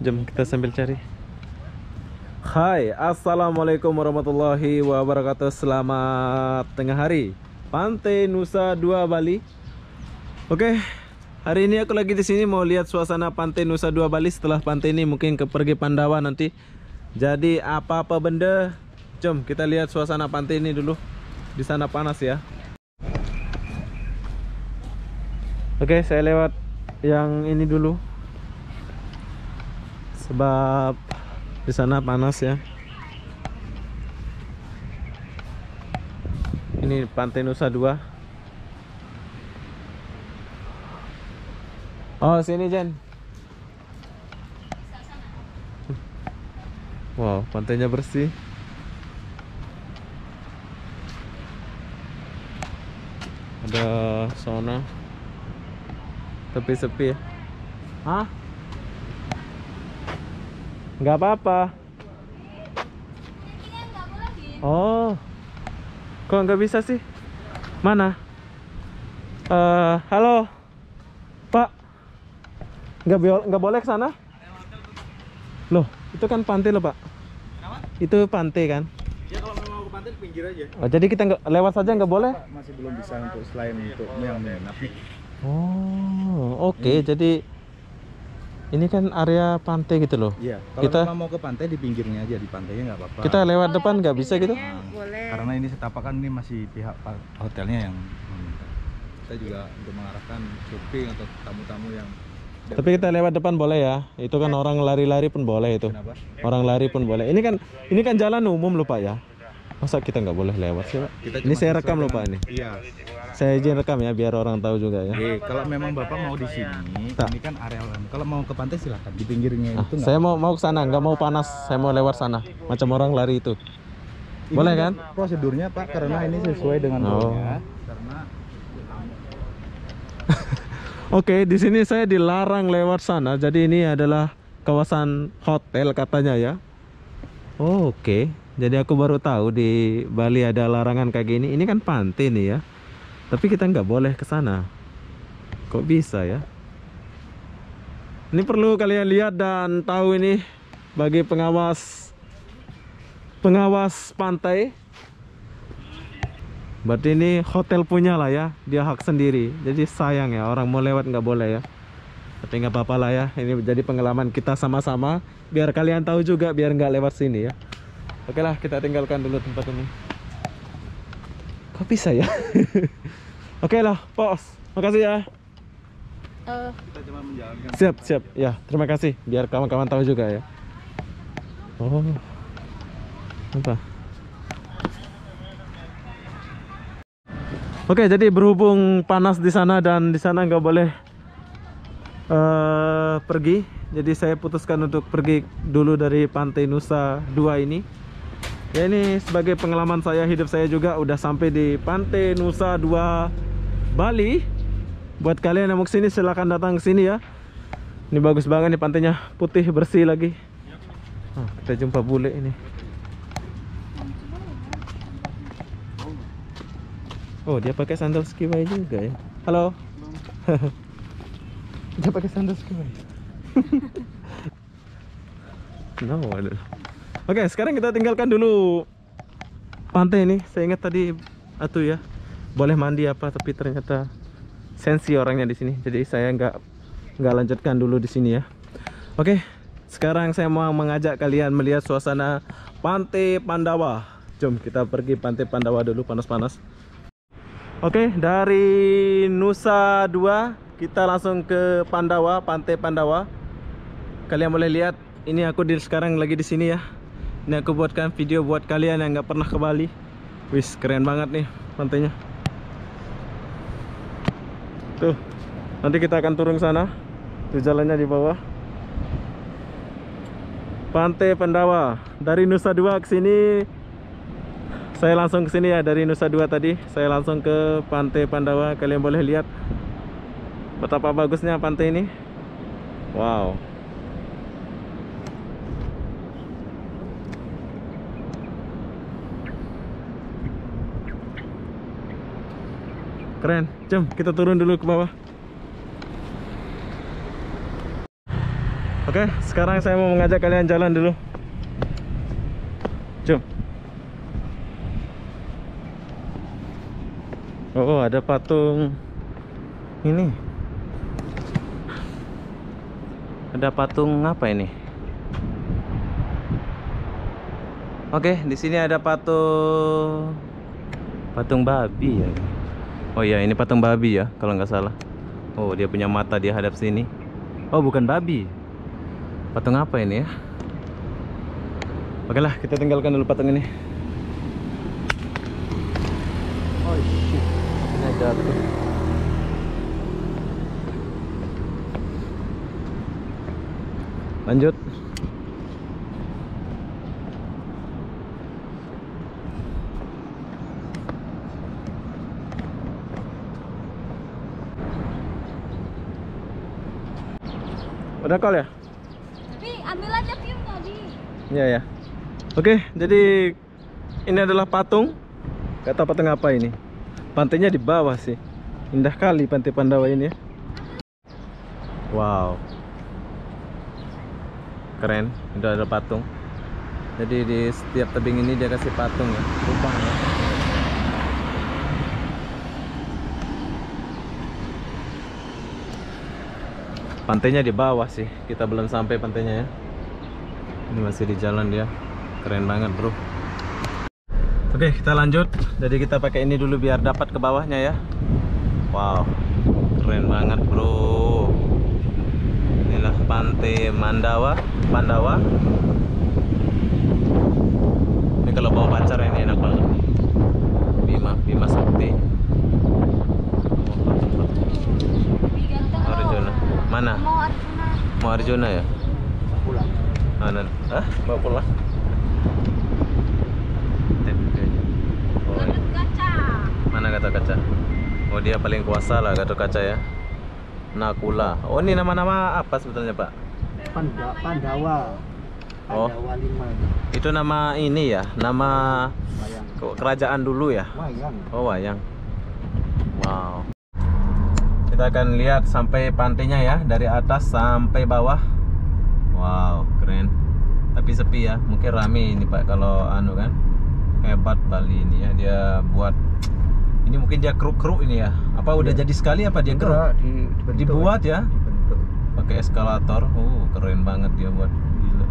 Jom kita sambil cari. Hai, assalamualaikum warahmatullahi wabarakatuh. Selamat tengah hari, Pantai Nusa Dua Bali. Oke, hari ini aku lagi di sini mau lihat suasana Pantai Nusa Dua Bali. Setelah pantai ini mungkin pergi Pandawa nanti. Jadi apa-apa benda, jom kita lihat suasana pantai ini dulu. Di sana panas ya. Oke, saya lewat yang ini dulu. Sebab di sana panas ya. Ini Pantai Nusa Dua. Oh, sini Jen. Wow, pantainya bersih. Ada sauna. Tapi sepi ya. Hah? Nggak apa-apa. Oh, kok nggak bisa sih? Mana? Halo, Pak. Nggak boleh ke sana? Loh, itu kan pantai loh Pak. Kenapa? Itu pantai kan? Ya kalau mau ke pantai di pinggir aja. Oh, jadi kita nggak lewat saja nggak boleh? Masih belum bisa untuk selain untuk yang menginap. Oh, oke. Jadi ini kan area pantai gitu loh. Iya. Kalau Kita memang mau ke pantai di pinggirnya aja, di pantainya nggak apa-apa. kita lewat depan nggak bisa gitu? Boleh. Karena ini setapak kan ini masih pihak hotelnya yang meminta. Kita juga untuk mengarahkan shopping atau tamu-tamu yang. Tapi kita lewat depan boleh ya? Itu kan orang lari-lari pun boleh itu. Kenapa? Orang lari pun boleh. Ini kan jalan umum loh Pak ya. Masa kita nggak boleh lewat sih Pak? Ini saya rekam loh Pak ini. Iya. Saya izin rekam ya biar orang tahu juga ya. Kalau memang Bapak mau di sini, Tak. ini kan area lain. Kalau mau ke pantai silakan di pinggirnya Ah, itu nggak. saya mau ke sana, nggak mau panas. Saya mau lewat sana. Macam orang lari itu. Ini Boleh kan? Prosedurnya Pak, karena ini sesuai dengan Oh. maunya. Karena Oke, di sini saya dilarang lewat sana. Jadi ini adalah kawasan hotel katanya ya. Oh, oke. Jadi aku baru tahu di Bali ada larangan kayak gini. Ini kan pantai nih ya. Tapi kita nggak boleh ke sana. Kok bisa ya? Ini perlu kalian lihat dan tahu ini bagi pengawas pantai. Berarti ini hotel punya lah ya, dia hak sendiri. Jadi sayang ya orang mau lewat nggak boleh ya. Tapi nggak apa-apa lah ya. Ini jadi pengalaman kita sama-sama. Biar kalian tahu juga, biar nggak lewat sini ya. Oke lah, kita tinggalkan dulu tempat ini. Kok bisa ya? Oke lah, pos. Makasih ya. kita cuma menjalankan. Siap. Ya, terima kasih. Biar kawan-kawan tahu juga ya. Oh, apa? Oke, jadi berhubung panas di sana dan di sana nggak boleh pergi, jadi saya putuskan untuk pergi dulu dari Pantai Nusa Dua ini. Ya ini sebagai pengalaman saya, hidup saya juga udah sampai di Pantai Nusa Dua Bali. Buat kalian yang mau kesini silahkan datang ke sini ya. Ini bagus banget nih pantainya, putih bersih lagi. Oh, kita jumpa bule ini. Oh, dia pakai sandal skiway juga ya. Halo. Dia pakai sandal skiway. No, aduh. Oke, sekarang kita tinggalkan dulu pantai ini. Saya ingat tadi ya, boleh mandi apa, tapi ternyata sensi orangnya di sini. Jadi saya nggak lanjutkan dulu di sini ya. Oke, sekarang saya mau mengajak kalian melihat suasana Pantai Pandawa. Jom kita pergi Pantai Pandawa dulu, panas-panas. Oke, dari Nusa Dua kita langsung ke Pandawa, Pantai Pandawa. Kalian boleh lihat, ini aku sekarang lagi di sini ya. Ini aku buatkan video buat kalian yang nggak pernah ke Bali. Wis, keren banget nih pantainya. Tuh, nanti kita akan turun sana. Tuh jalannya di bawah. Pantai Pandawa. Dari Nusa Dua ke sini. Saya langsung ke sini ya, dari Nusa Dua tadi. Saya langsung ke Pantai Pandawa. Kalian boleh lihat betapa bagusnya pantai ini. Wow. Keren. Jom kita turun dulu ke bawah. Oke, sekarang saya mau mengajak kalian jalan dulu. Jom. Oh, ada patung ini. Ada patung apa ini? Oke, di sini ada patung babi ya. Oh iya, ini patung babi ya, kalau nggak salah. Oh, dia punya mata, dia hadap sini. Oh, bukan babi. Patung apa ini ya? Oke lah, kita tinggalkan dulu patung ini. Oh shit, ini jatuh. Lanjut. Udah call ya? Ambil aja view-nya, Di. Iya ya. Oke, jadi ini adalah patung. Gak tahu patung apa ini. Pantainya di bawah sih. Indah kali Pantai Pandawa ini ya. Wow. Keren, itu ada patung. Jadi di setiap tebing ini dia kasih patung ya. Lubang ya. Pantainya di bawah sih. Kita belum sampai pantainya ya. Ini masih di jalan dia. Keren banget, bro. Oke, kita lanjut. Jadi kita pakai ini dulu biar dapat ke bawahnya ya. Wow. Keren banget, bro. Inilah Pantai Pandawa. Ini kalau bawa pacar ini enak banget. Bima Sakti. Arjuna. Mana? Mau Arjuna ya? Pulang. Mana? Hah? Bawa pulang. Oh, iya. Kaca. Mana Gatot Kaca? Oh, dia paling kuasa lah Gatot Kaca ya. Nakula. Oh, ini nama-nama apa sebetulnya, Pak? Pandawa. Oh. Pandawa 5. Itu nama ini ya, nama Wayang. kerajaan dulu ya. Wayang. Oh, wayang. Wow. Kita akan lihat sampai pantainya ya, dari atas sampai bawah. Wow, keren. Tapi sepi ya, mungkin rame ini Pak kalau anu kan. Hebat Bali ini ya, dia buat ini mungkin dia kruk-kruk ini ya. Apa udah jadi sekali apa dia kruk? Dibuat ya. Dibentuk. Pakai eskalator. Keren banget dia buat. Gila.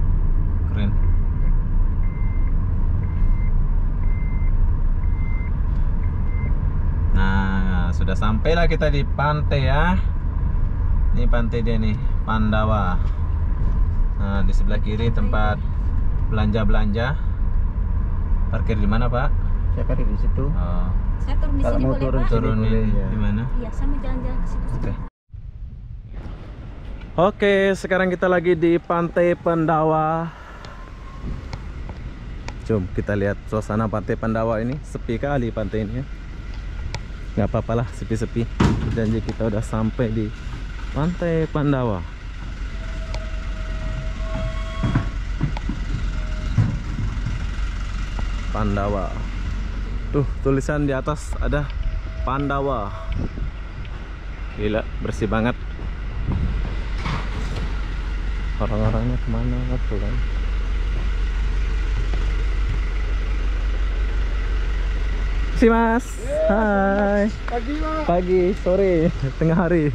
Keren. Nah, sudah sampailah kita di pantai ya. Ini pantai dia nih, Pandawa. Nah, di sebelah kiri tempat belanja-belanja. Parkir di mana, Pak? Saya parkir di situ. Oh, Saya turun di Kalau sini mau boleh, turun, Pak? turunin boleh, ya. di mana? Iya, sama jalan-jalan ke situ. Oke. Oke, sekarang kita lagi di Pantai Pandawa. Jom kita lihat suasana Pantai Pandawa ini. Sepi kali pantai ini ya. Nggak apa-apalah, sepi-sepi. Janji kita udah sampai di Pantai Pandawa. Pandawa. Tuh, tulisan di atas ada Pandawa. Gila, bersih banget. Orang-orangnya kemana tuh kan? Si Mas. Hai. Pagi, Mas. Pagi, sore, tengah hari.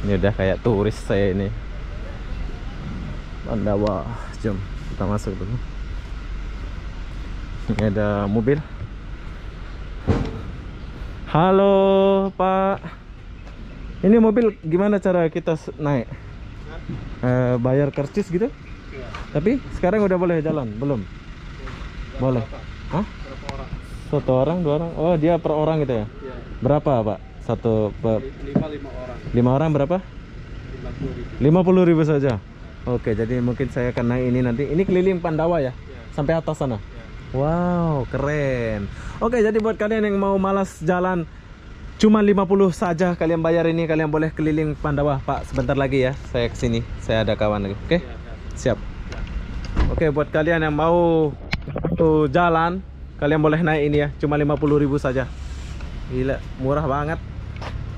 Ini udah kayak turis saya ini. Pandawa. Jom kita masuk dulu. Ini ada mobil. Halo Pak. Ini mobil gimana cara kita naik? Bayar karcis gitu? Iya. Tapi sekarang udah boleh jalan? Belum? Boleh. Hah? Berapa orang? Satu orang, dua orang? Oh, dia per orang gitu ya? Iya. Berapa Pak? Satu 5 orang. 5 orang berapa? 50.000 saja. Oke, jadi mungkin saya akan naik ini nanti. Ini keliling Pandawa ya? Sampai atas sana. Wow, keren. Oke, jadi buat kalian yang mau malas jalan, cuma 50 saja kalian bayar ini, kalian boleh keliling Pandawa. Pak, sebentar lagi ya, saya kesini. Saya ada kawan lagi. Oke? Siap. Oke, buat kalian yang mau tuh jalan, kalian boleh naik ini ya, cuma 50.000 saja. Gila, murah banget.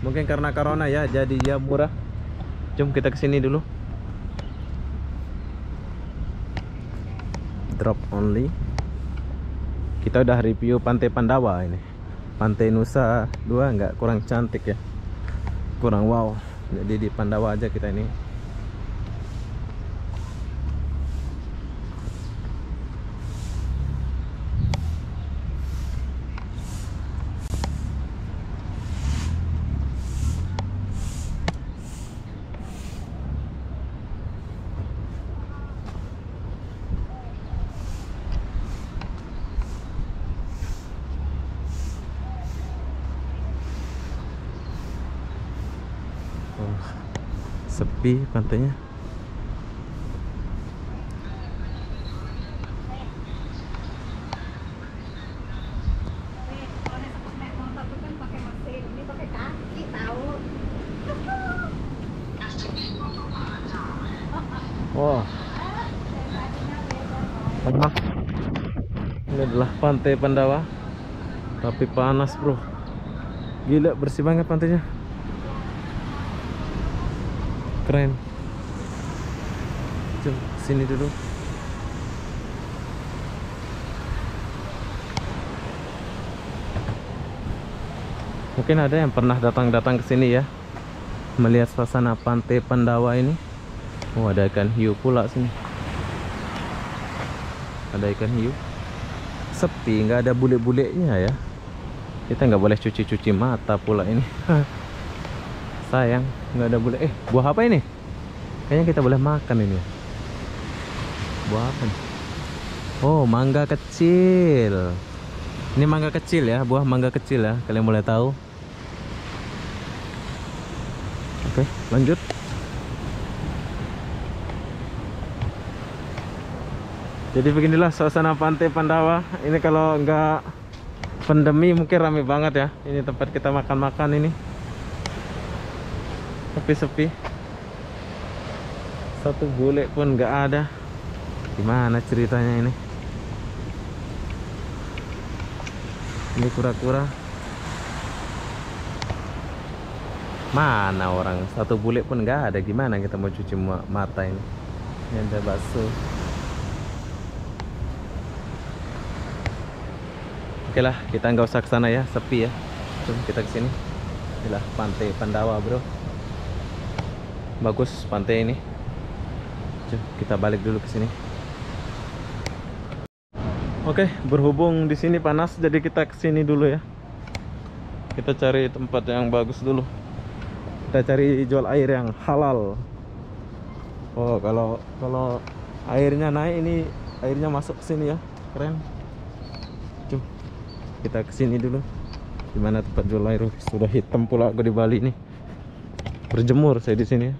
Mungkin karena corona ya, jadi ya murah. Jom kita kesini dulu. Drop only. Kita udah review Pantai Pandawa ini. Pantai Nusa Dua nggak kurang cantik ya, kurang wow. Jadi di Pandawa aja kita ini. Sepi pantainya. Wow. Enak. Ini adalah Pantai Pandawa. Tapi panas, bro. Gila, bersih banget pantainya. Keren. Jom sini dulu. Mungkin ada yang pernah datang ke sini ya, melihat suasana Pantai Pandawa ini. Oh, ada ikan hiu pula sini. Ada ikan hiu. Sepi, nggak ada bule-bulenya ya. Kita nggak boleh cuci-cuci mata pula ini. Sayang, nggak ada bule. Buah apa ini? Kayaknya kita boleh makan ini. Buah apa nih? Oh, mangga kecil. Ini mangga kecil ya, buah mangga kecil ya. Kalian boleh tahu. Oke, lanjut. Jadi beginilah suasana Pantai Pandawa. Ini kalau nggak pandemi mungkin rame banget ya. Ini tempat kita makan-makan ini. Tapi sepi. Satu bule pun nggak ada. Gimana ceritanya ini? Ini kura-kura. Mana orang? Satu bule pun nggak ada. Gimana kita mau cuci mata ini? Ini ada bakso. Oke lah, kita nggak usah ke sana ya, sepi ya. Jom kita ke sini. Inilah Pantai Pandawa, bro. Bagus pantai ini. Jom kita balik dulu ke sini. Oke, berhubung di sini panas, jadi kita ke sini dulu ya. Kita cari tempat yang bagus dulu. Kita cari jual air yang halal. Oh, kalau airnya naik ini, airnya masuk ke sini ya. Keren. Jom kita ke sini dulu. Gimana tempat jual air? Sudah hitam pula aku di Bali nih. Berjemur saya di sini.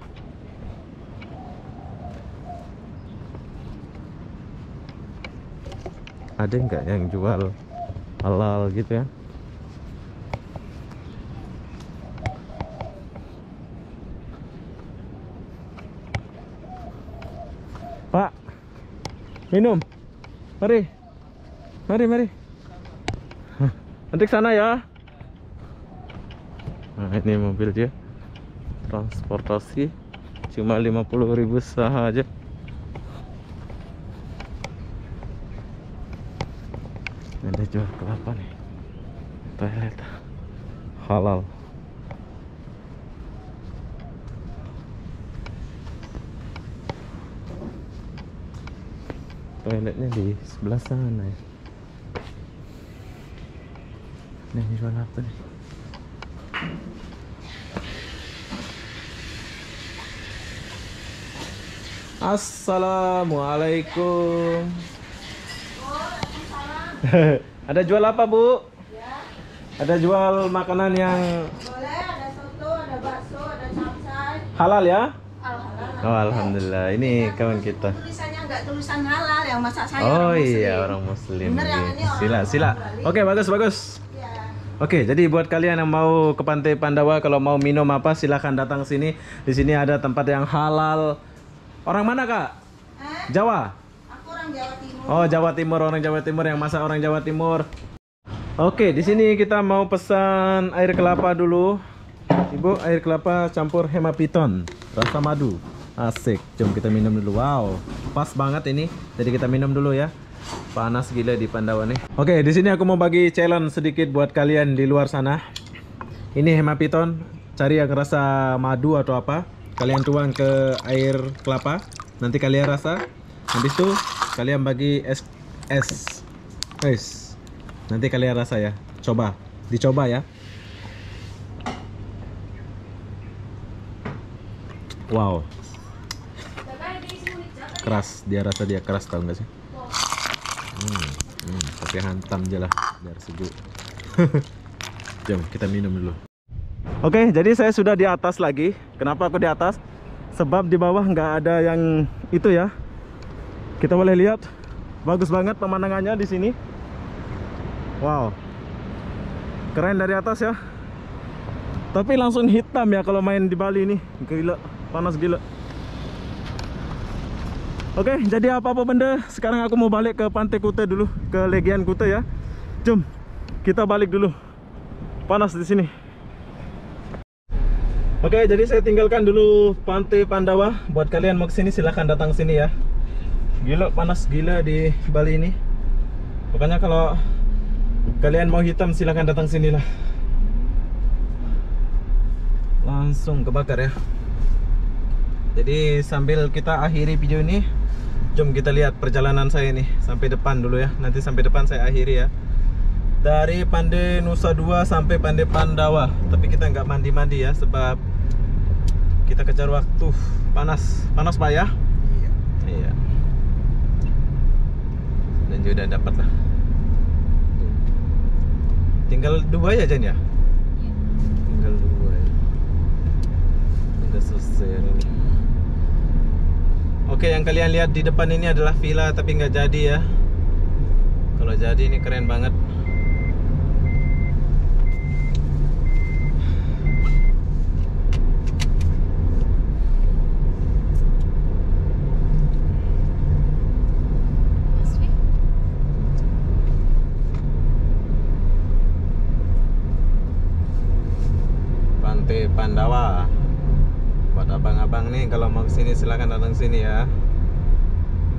Ada nggak yang jual halal gitu ya? Pak, minum. Mari. Mari. Nanti ke sana ya. Nah, ini mobil dia. Transportasi cuma 50.000 saja. Ada jual kelapa nih. Toilet halal. Toiletnya di sebelah sana ya. Nah, ini jual apa nih? Assalamualaikum. Ada jual apa, Bu? Ya, Ada jual makanan yang boleh, ada soto, ada bakso, ada capcay. halal ya? Alhamdulillah. Oh, alhamdulillah. Ini kawan kita. Tulisannya enggak tulisan halal, yang masak saya Oh orang Muslim. iya, orang muslim. Bener yang ini orang Sila. Bali. Oke, bagus. Ya. Oke, jadi buat kalian yang mau ke Pantai Pandawa, kalau mau minum apa silahkan datang sini. Di sini ada tempat yang halal. Orang mana, Kak? Jawa? Aku orang Jawa Timur. Oh, Jawa Timur, orang Jawa Timur yang masak orang Jawa Timur. Oke, di sini kita mau pesan air kelapa dulu. Ibu, air kelapa campur hemapiton, rasa madu. Asik, jom kita minum dulu. Wow, pas banget ini. Jadi kita minum dulu ya. Panas gila di Pandawa nih. Oke, di sini aku mau bagi challenge sedikit buat kalian di luar sana. Ini hemapiton, cari yang rasa madu atau apa. Kalian tuang ke air kelapa, nanti kalian rasa. Habis itu kalian bagi es. Nanti kalian rasa ya. Dicoba ya. Wow. Keras, rasa dia keras, tau gak sih? Tapi hantam aja lah biar sejuk. Jom kita minum dulu. Oke, jadi saya sudah di atas lagi. Kenapa aku di atas? Sebab di bawah nggak ada yang itu ya. Kita boleh lihat, bagus banget pemandangannya di sini. Wow, keren dari atas ya. Tapi langsung hitam ya kalau main di Bali ini. Gila, panas gila. Oke, jadi apa-apa benda, sekarang aku mau balik ke Pantai Kuta dulu, ke Legian Kuta ya. Jom, kita balik dulu. Panas di sini. Oke, jadi saya tinggalkan dulu Pantai Pandawa. Buat kalian mau kesini silahkan datang sini ya. Gila, panas gila di Bali ini. Pokoknya kalau kalian mau hitam silahkan datang sini lah. Langsung kebakar ya. Jadi sambil kita akhiri video ini, jom kita lihat perjalanan saya nih sampai depan dulu ya. Nanti sampai depan saya akhiri ya. Dari Pantai Nusa Dua sampai Pantai Pandawa. Tapi kita nggak mandi-mandi ya, sebab kita kejar waktu. Panas Pak ya? Iya. Dan juga dapat lah. Tinggal 2 ya Jan ya? Tinggal 2 ya. Udah selesai ini. Oke, yang kalian lihat di depan ini adalah villa tapi nggak jadi ya. Kalau jadi ini keren banget. Pantai Pandawa. Buat abang-abang nih kalau mau kesini silahkan datang sini ya.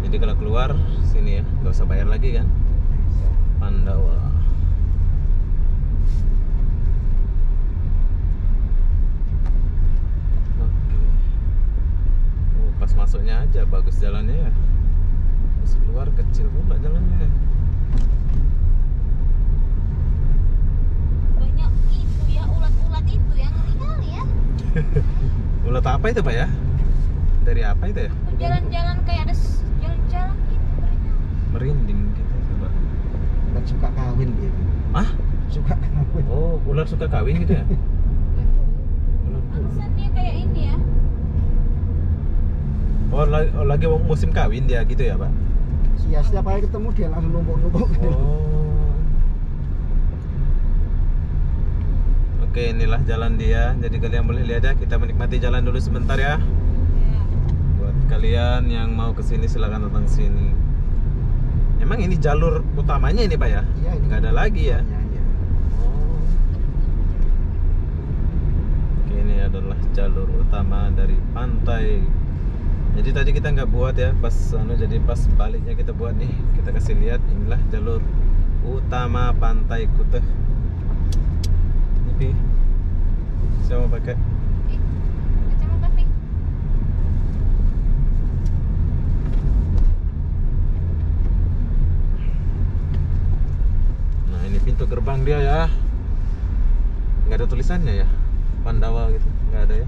Jadi kalau keluar sini ya, nggak usah bayar lagi kan. Pandawa. Oke. Pas masuknya aja bagus jalannya ya. Pas keluar kecil pula jalannya. Banyak itu ya, ulat-ulat itu yang ngeri kali ya. Ulat apa itu Pak ya? Dari apa itu ya? Jalan-jalan kayak ada jalan-jalan gitu mereka. Merinding gitu coba. Ular suka kawin dia. Ah? Suka kawin. Oh, ular suka kawin gitu ya? Alasan dia kayak ini ya. Oh, lagi musim kawin dia gitu ya Pak? Ya setiap kali ketemu dia langsung numpuk-numpuk. Oh. Oke, inilah jalan dia. Jadi kalian boleh lihat ya. Kita menikmati jalan dulu sebentar ya. Buat kalian yang mau kesini silahkan datang sini. Emang ini jalur utamanya ini Pak ya? Iya, ini. Nggak ada lagi ya? Iya. Oh. Oke, ini adalah jalur utama dari pantai. Jadi tadi kita nggak buat ya, jadi pas baliknya kita buat nih. Kita kasih lihat, inilah jalur utama Pantai Kuta. Ini saya mau pakai. Kacamata Pi. Nah, ini pintu gerbang dia ya. Nggak ada tulisannya ya, Pandawa gitu, nggak ada ya?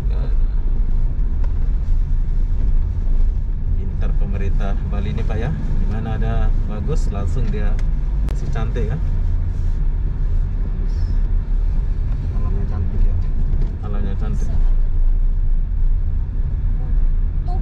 Nggak ada. Pintar pemerintah Bali ini Pak ya. Dimana ada bagus langsung dia kasih cantik kan? Alamnya cantik ya. Alamnya cantik. Tuh.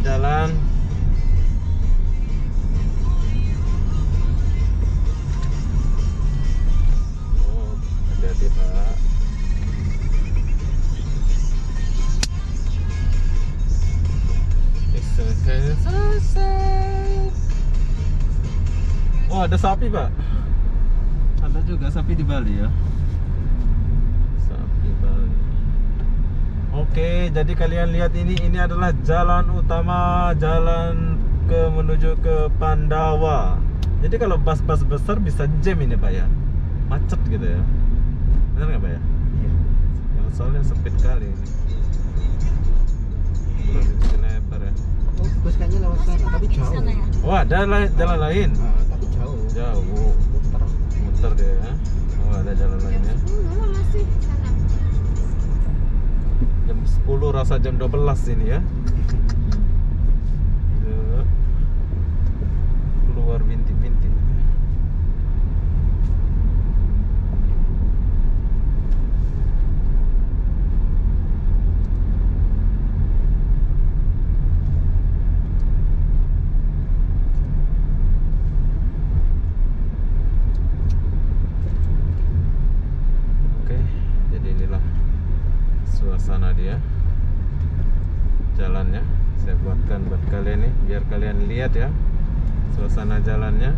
jalan. Oh, hati-hati Pak. Oh, ada sapi Pak. Ada juga sapi di Bali ya. Sapi Bali. Oke, jadi kalian lihat ini adalah jalan utama, jalan menuju ke Pandawa. Jadi kalau bus-bus besar bisa jam ini Pak ya, macet gitu ya. Benar nggak Pak ya? Iya. Soalnya sempit kali ini. Belum lebar ya. Oh, bus kayaknya lewat sana, tapi jauh. Sana ya? Wah, ada jalan lain. Tapi jauh. Jauh. Muter. Muter deh ya. Oh, ada jalan lain ya. Masih sana. Jam 10 rasa jam 12 ini ya. Ya. Keluar bintik-bintik. Oke, jadi inilah suasana dia, jalannya saya buatkan buat kalian nih biar kalian lihat ya suasana jalannya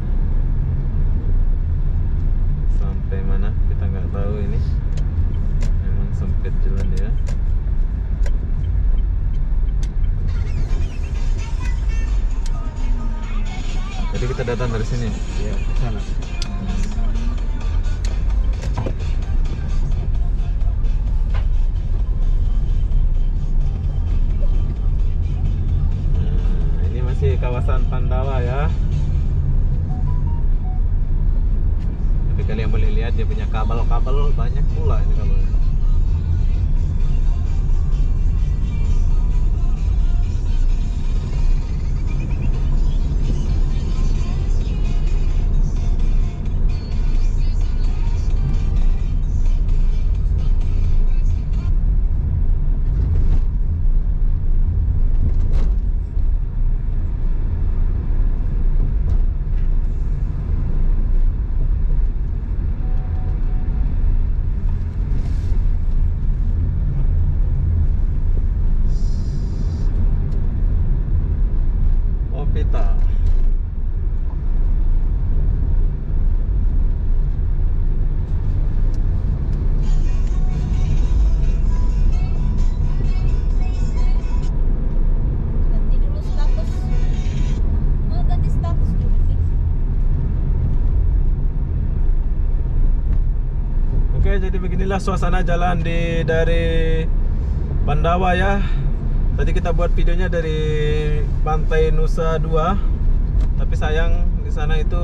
sampai mana kita nggak tahu, ini memang sempit jalan dia. Jadi kita datang dari sini. Iya, ke sana. Ini masih kawasan Pandawa ya. Tapi kalian boleh lihat dia punya kabel-kabel banyak pula ini kabelnya. Pita. Ganti dulu status. Mau ganti status dulu sih. Oke, jadi beginilah suasana jalan dari Pandawa ya. Tadi kita buat videonya dari Pantai Nusa Dua, tapi sayang di sana itu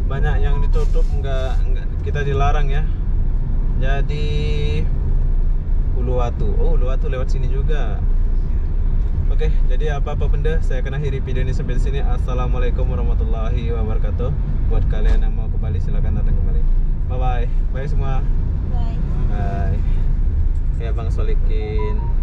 banyak yang ditutup, nggak kita dilarang ya. Jadi Uluwatu, oh Uluwatu lewat sini juga. Oke, jadi apa-apa benda saya akan akhiri video ini sampai di sini. Assalamualaikum warahmatullahi wabarakatuh. Buat kalian yang mau ke Bali silakan datang kembali. Bye bye, bye semua. Bye. Bye. Ya Bang Solikin.